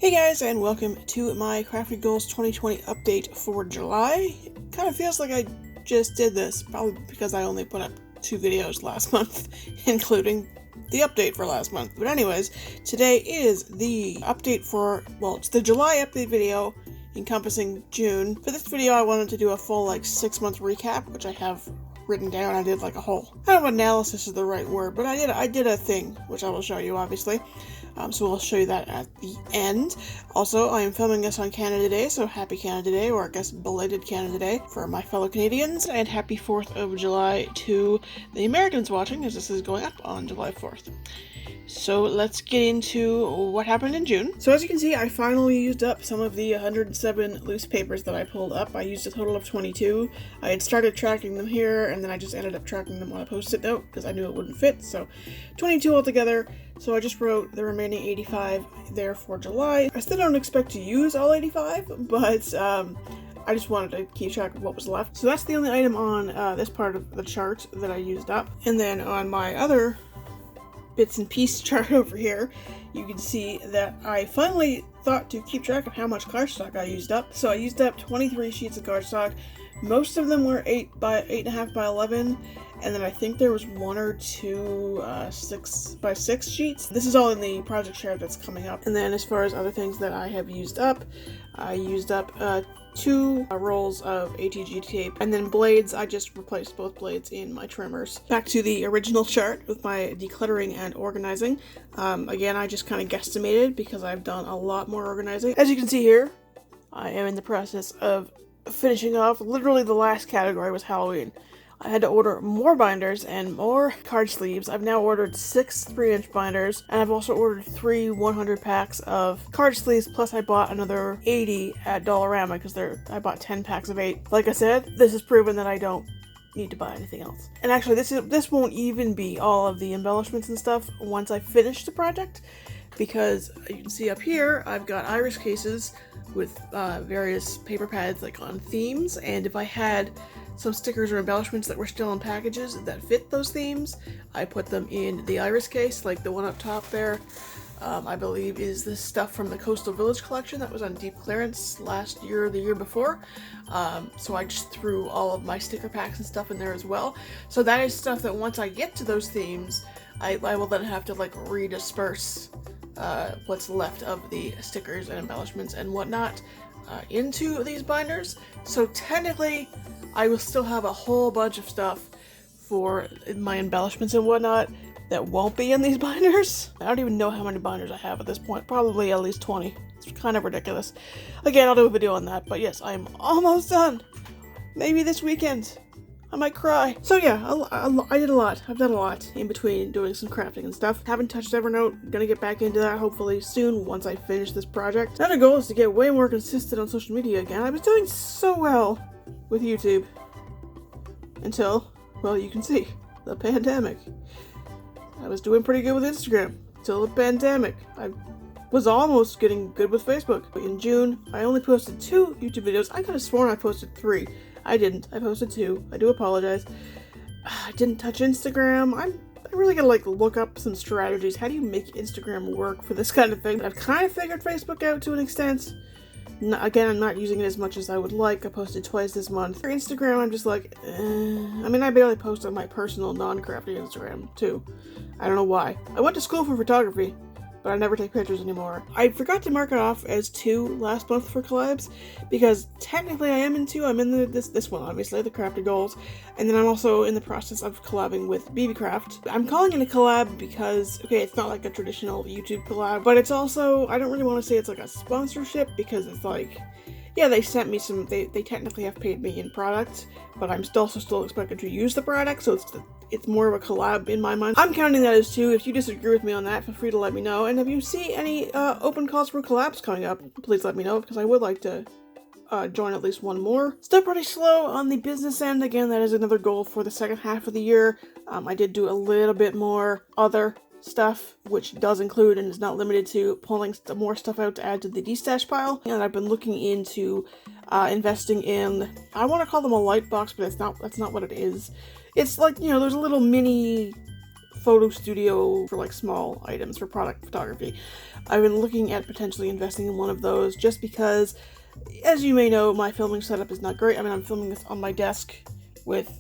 Hey guys, and welcome to my Crafty Goals 2020 update for July. It kind of feels like I just did this, probably because I only put up 2 videos last month, including the update for last month. But anyways, today is the update for, well, it's the July update video encompassing June. For this video, I wanted to do a full, 6-month recap, which I have written down. I did a whole, I don't know if analysis is the right word, but I did a thing, which I will show you, obviously. So we'll show you that at the end. Also, I am filming this on Canada Day, so happy Canada Day, or I guess belated Canada Day for my fellow Canadians, and happy 4th of July to the Americans watching, as this is going up on July 4th. So let's get into what happened in June. So as you can see, I finally used up some of the 107 loose papers that I pulled up. I used a total of 22. I had started tracking them here, and then I just ended up tracking them on a post-it note because I knew it wouldn't fit, so 22 altogether. So I just wrote the remaining 85 there for July. I still don't expect to use all 85, but I just wanted to keep track of what was left. So that's the only item on this part of the chart that I used up. And then on my other bits and piece chart over here, you can see that I finally thought to keep track of how much cardstock I used up. So I used up 23 sheets of cardstock. Most of them were 8.5 by 11, and then I think there was 1 or 2 6 by 6 sheets. This is all in the project share that's coming up. And then as far as other things that I have used up, I used up 2 rolls of ATG tape, and then blades. I just replaced both blades in my trimmers. Back to the original chart with my decluttering and organizing. Again, I just kind of guesstimated because I've done a lot more organizing. As you can see here, I am in the process of finishing off. Literally the last category was Halloween. I had to order more binders and more card sleeves. I've now ordered 6 3-inch binders, and I've also ordered 3 100 packs of card sleeves, plus I bought another 80 at Dollarama because I bought 10 packs of 8. Like I said, this has proven that I don't need to buy anything else. And actually, this won't even be all of the embellishments and stuff once I finish the project, because you can see up here, I've got iris cases with various paper pads on themes, and if I had some stickers or embellishments that were still in packages that fit those themes, I put them in the iris case, like the one up top there. I believe is this stuff from the Coastal Village collection that was on deep clearance last year or the year before. So I just threw all of my sticker packs and stuff in there as well. So that is stuff that once I get to those themes, I will then have to redisperse what's left of the stickers and embellishments and whatnot into these binders. So technically, I will still have a whole bunch of stuff for my embellishments and whatnot that won't be in these binders. I don't even know how many binders I have at this point. Probably at least 20. It's kind of ridiculous. Again, I'll do a video on that, but yes, I'm almost done. Maybe this weekend. I might cry. So yeah, I did a lot. I've done a lot in between doing some crafting and stuff. Haven't touched Evernote. Gonna get back into that hopefully soon once I finish this project. Another goal is to get way more consistent on social media again. I was doing so well with YouTube until, well, you can see, the pandemic. I was doing pretty good with Instagram till the pandemic. I was almost getting good with Facebook. In June, I only posted 2 YouTube videos. I could have sworn I posted 3. I didn't. I posted 2. I do apologize. I didn't touch Instagram. I really gotta look up some strategies. How do you make Instagram work for this kind of thing? I've kind of figured Facebook out to an extent. Again, I'm not using it as much as I would like. I posted twice this month. For Instagram, I'm just I mean, I barely post on my personal non-crafty Instagram, too. I don't know why. I went to school for photography, but I never take pictures anymore. I forgot to mark it off as 2 last month for collabs, because technically I am in 2. I'm in this one, obviously, the Crafty Goals, and then I'm also in the process of collabing with BBcraft. I'm calling it a collab because, okay, it's not like a traditional YouTube collab, but it's also, I don't really want to say it's like a sponsorship, because it's yeah, they sent me some, they technically have paid me in product, but I'm still expected to use the product, so it's more of a collab in my mind. I'm counting that as 2. If you disagree with me on that, feel free to let me know. And if you see any open calls for collabs coming up, please let me know, because I would like to join at least 1 more. Still pretty slow on the business end. Again, that is another goal for the second half of the year. I did do a little bit more other stuff, which does include and is not limited to pulling more stuff out to add to the destash pile. And I've been looking into investing in, I want to call them a light box, but that's not what it is. It's those little mini photo studio for like small items for product photography. I've been looking at potentially investing in one of those just because, as you may know, my filming setup is not great. I mean, I'm filming this on my desk with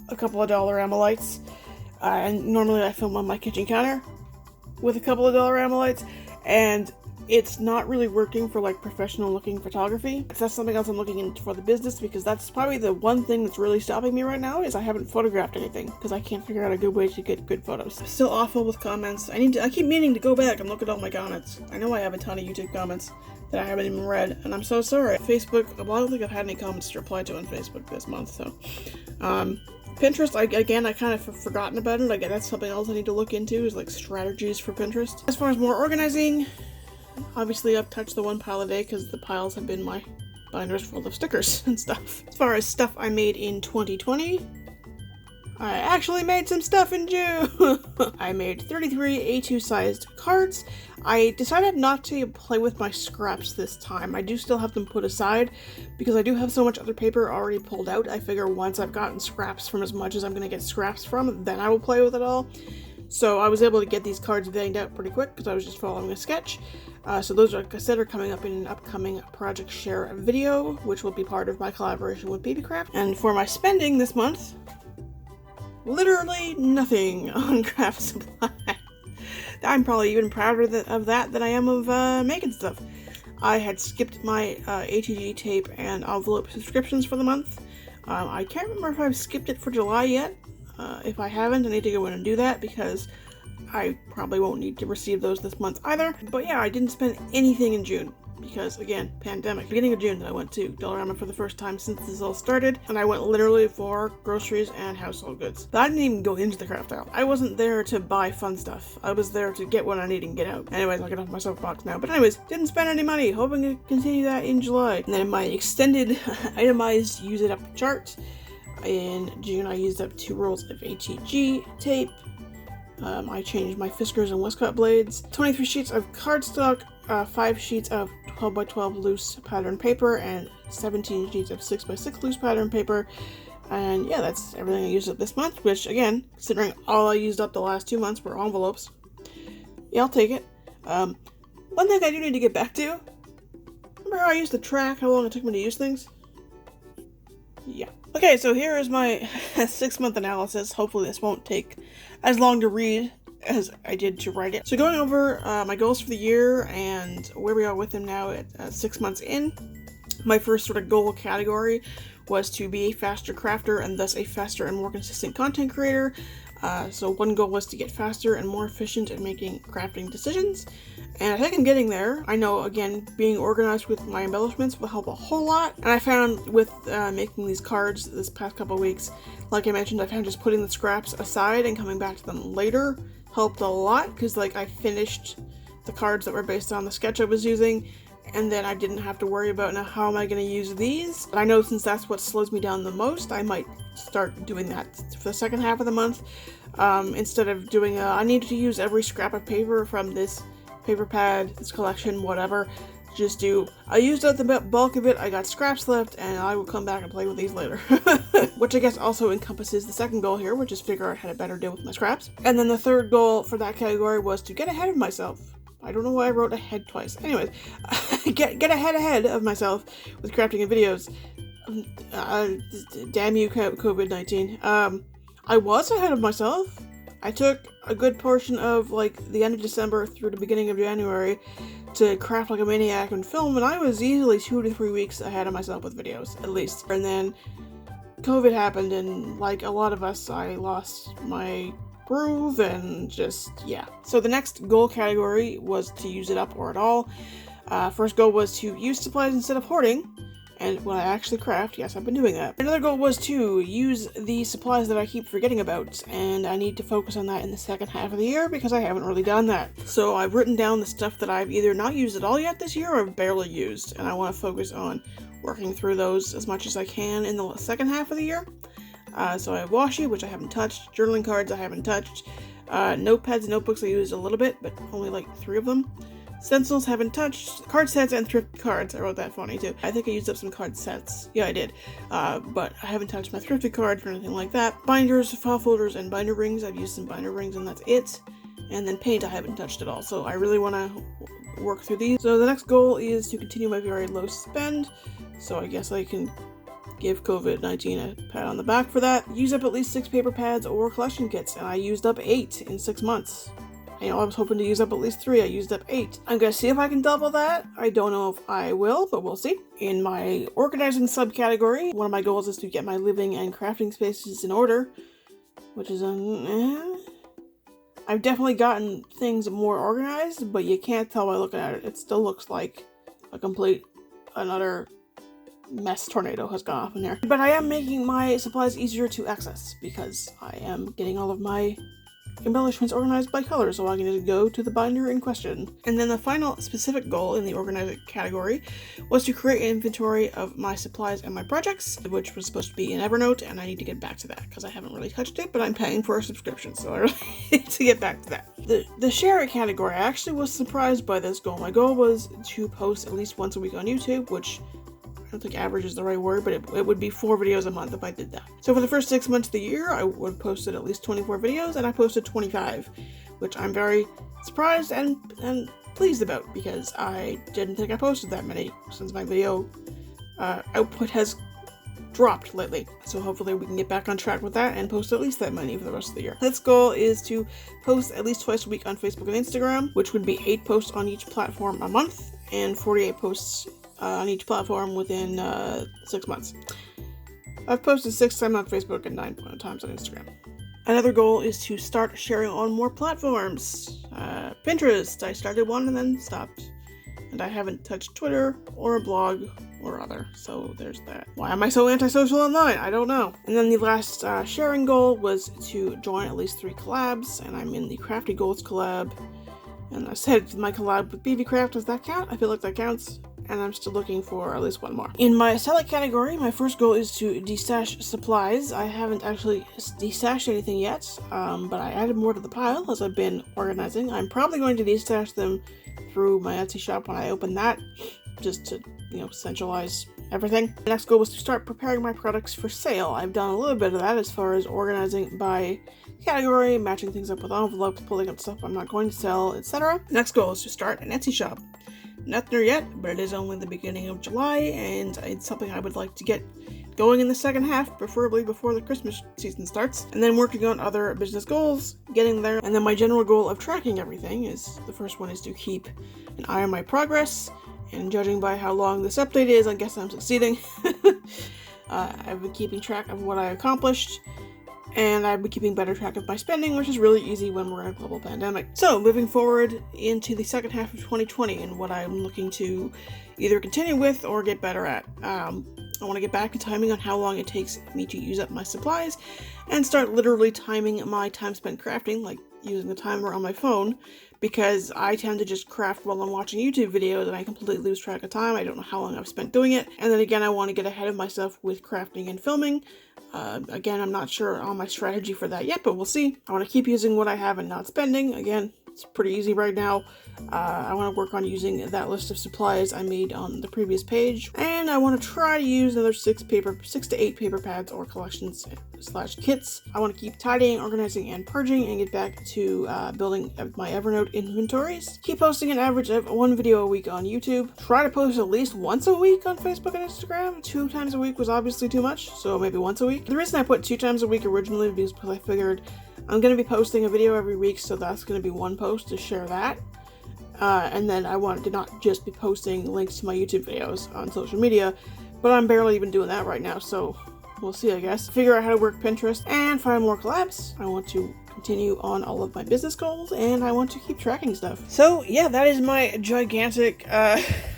a couple of Dollarama lights, and normally I film on my kitchen counter with a couple of Dollarama lights, and it's not really working for like professional looking photography. That's something else I'm looking into for the business, because that's probably the one thing that's really stopping me right now, is I haven't photographed anything because I can't figure out a good way to get good photos. Still awful with comments. I keep meaning to go back and look at all my comments. I know I have a ton of YouTube comments that I haven't even read, and I'm so sorry. Facebook, well, I don't think I've had any comments to reply to on Facebook this month, so. Pinterest, I kind of forgotten about it. I guess that's something else I need to look into, is like strategies for Pinterest. As far as more organizing, obviously I've touched the one pile a day because the piles have been my binders full of stickers and stuff. As far as stuff I made in 2020, I actually made some stuff in June! I made 33 A2 sized cards. I decided not to play with my scraps this time. I do still have them put aside because I do have so much other paper already pulled out. I figure once I've gotten scraps from as much as I'm going to get scraps from, then I will play with it all. So I was able to get these cards banged out pretty quick because I was just following a sketch. So those, like I said, are coming up in an upcoming Project Share video, which will be part of my collaboration with BabyCraft. And for my spending this month, literally nothing on craft supply. I'm probably even prouder of that than I am of making stuff. I had skipped my ATG tape and envelope subscriptions for the month. I can't remember if I've skipped it for July yet. If I haven't, I need to go in and do that because I probably won't need to receive those this month either. But yeah, I didn't spend anything in June because, again, pandemic. Beginning of June, I went to Dollarama for the first time since this all started, and I went literally for groceries and household goods. But I didn't even go into the craft aisle. I wasn't there to buy fun stuff. I was there to get what I need and get out. Anyways, I'll get off my soapbox now. But anyways, didn't spend any money. Hoping to continue that in July. And then in my extended itemized use it up chart, in June I used up 2 rolls of ATG tape. I changed my Fiskars and Westcott blades, 23 sheets of cardstock, 5 sheets of 12x12 loose pattern paper, and 17 sheets of 6x6 loose pattern paper. And yeah, that's everything I used up this month, which again, considering all I used up the last 2 months were envelopes. Yeah, I'll take it. One thing I do need to get back to, remember how I used to track how long it took me to use things? Yeah. Okay, so here is my 6-month analysis. Hopefully this won't take as long to read as I did to write it. So going over my goals for the year and where we are with them now at 6 months in. My first sort of goal category was to be a faster crafter and thus a faster and more consistent content creator. So one goal was to get faster and more efficient at making crafting decisions. And I think I'm getting there. I know, again, being organized with my embellishments will help a whole lot. And I found with making these cards this past couple weeks, like I mentioned, I found just putting the scraps aside and coming back to them later helped a lot. Because like I finished the cards that were based on the sketch I was using, and then I didn't have to worry about now how am I going to use these. But I know since that's what slows me down the most, I might start doing that for the second half of the month. Instead of doing I need to use every scrap of paper from this paper pad, this collection, whatever. Just do, I used up the bulk of it, I got scraps left, and I will come back and play with these later. Which I guess also encompasses the second goal here, which is figure out how to better deal with my scraps. And then the third goal for that category was to get ahead of myself. I don't know why I wrote ahead twice. Anyways, get ahead of myself with crafting and videos. Damn you, COVID-19. I was ahead of myself. I took a good portion of like the end of December through the beginning of January to craft like a maniac and film, and I was easily 2 to 3 weeks ahead of myself with videos, at least. And then COVID happened, and like a lot of us, I lost my groove and just, yeah. So the next goal category was to use it up or at all. First goal was to use supplies instead of hoarding. And when I actually craft, yes, I've been doing that. Another goal was to use the supplies that I keep forgetting about, and I need to focus on that in the second half of the year because I haven't really done that. So I've written down the stuff that I've either not used at all yet this year or I've barely used, and I want to focus on working through those as much as I can in the second half of the year. So I have washi, which I haven't touched, journaling cards I haven't touched, notepads and notebooks I used a little bit, but only like 3 of them. Stencils haven't touched. Card sets and thrift cards. I wrote that funny too. I think I used up some card sets. Yeah, I did. But I haven't touched my thrifted cards or anything like that. Binders, file folders, and binder rings. I've used some binder rings and that's it. And then paint I haven't touched at all. So I really want to work through these. So the next goal is to continue my very low spend. So I guess I can give COVID-19 a pat on the back for that. Use up at least 6 paper pads or collection kits, and I used up 8 in 6 months. I was hoping to use up at least 3. I used up 8. I'm gonna see if I can double that. I don't know if I will, but we'll see. In my organizing subcategory, one of my goals is to get my living and crafting spaces in order, which is I've definitely gotten things more organized, but you can't tell by looking at it. It still looks like a complete, another mess tornado has gone off in there. But I am making my supplies easier to access because I am getting all of my embellishments organized by color, so I can just go to the binder in question. And then the final specific goal in the organizing category was to create an inventory of my supplies and my projects, which was supposed to be in Evernote, and I need to get back to that because I haven't really touched it, but I'm paying for a subscription, so I really need to get back to that. The share it category, I actually was surprised by this goal. My goal was to post at least once a week on YouTube, which I don't think average is the right word, but it would be 4 videos a month if I did that. So for the first 6 months of the year, I would have posted at least 24 videos, and I posted 25, which I'm very surprised and pleased about, because I didn't think I posted that many since my video output has dropped lately. So hopefully we can get back on track with that and post at least that many for the rest of the year. This goal is to post at least twice a week on Facebook and Instagram, which would be 8 posts on each platform a month, and 48 posts on each platform within 6 months. I've posted 6 times on Facebook and 9 times on Instagram. Another goal is to start sharing on more platforms. Pinterest, I started one and then stopped. And I haven't touched Twitter or a blog or other, so there's that. Why am I so antisocial online? I don't know. And then the last sharing goal was to join at least 3 collabs, and I'm in the Crafty Goals collab. And I said my collab with BB Craft, does that count? I feel like that counts. And I'm still looking for at least 1 more. In my sell it category, my first goal is to destash supplies. I haven't actually destashed anything yet, but I added more to the pile as I've been organizing. I'm probably going to destash them through my Etsy shop when I open that, just to, centralize everything. The next goal was to start preparing my products for sale. I've done a little bit of that as far as organizing by category, matching things up with envelopes, pulling up stuff I'm not going to sell, etc. Next goal is to start an Etsy shop. Not there yet, but it is only the beginning of July, and it's something I would like to get going in the second half, preferably before the Christmas season starts, and then working on other business goals, getting there. And then my general goal of tracking everything is, the first one is to keep an eye on my progress, and judging by how long this update is, I guess I'm succeeding. I've been keeping track of what I accomplished, and I've been keeping better track of my spending, which is really easy when we're in a global pandemic. So, moving forward into the second half of 2020 and what I'm looking to either continue with or get better at. I want to get back to timing on how long it takes me to use up my supplies and start literally timing my time spent crafting, like using the timer on my phone, because I tend to just craft while I'm watching YouTube videos and I completely lose track of time. I don't know how long I've spent doing it. And then again, I want to get ahead of myself with crafting and filming. Again, I'm not sure on my strategy for that yet, but we'll see. I want to keep using what I have and not spending. Again, it's pretty easy right now. I want to work on using that list of supplies I made on the previous page. And I want to try to use another 6 to 8 paper pads or collections / kits. I want to keep tidying, organizing, and purging and get back to building my Evernote inventories. Keep posting an average of 1 video a week on YouTube. Try to post at least once a week on Facebook and Instagram. 2 times a week was obviously too much, so maybe once a week. The reason I put 2 times a week originally was because I figured I'm going to be posting a video every week, so that's going to be 1 post to share that. And then I wanted to not just be posting links to my YouTube videos on social media, but I'm barely even doing that right now, so we'll see, I guess. Figure out how to work Pinterest and find more collabs. I want to continue on all of my business goals, and I want to keep tracking stuff. So yeah, that is my gigantic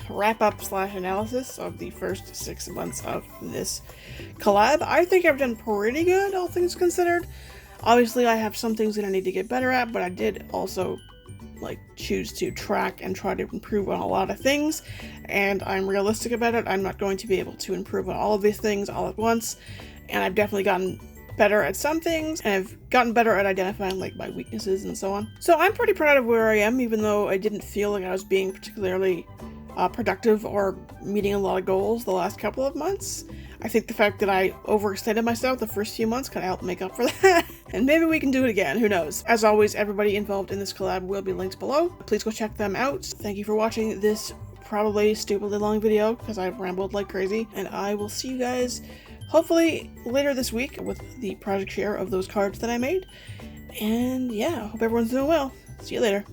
wrap-up / analysis of the first 6 months of this collab. I think I've done pretty good, all things considered. Obviously, I have some things that I need to get better at, but I did also choose to track and try to improve on a lot of things, and I'm realistic about it. I'm not going to be able to improve on all of these things all at once, and I've definitely gotten better at some things, and I've gotten better at identifying like my weaknesses and so on. So I'm pretty proud of where I am, even though I didn't feel like I was being particularly productive or meeting a lot of goals the last couple of months. I think the fact that I overextended myself the first few months kind of helped make up for that. And maybe we can do it again, who knows. As always, everybody involved in this collab will be linked below. Please go check them out. Thank you for watching this probably stupidly long video, because I've rambled like crazy. And I will see you guys hopefully later this week with the project share of those cards that I made. And yeah, hope everyone's doing well. See you later.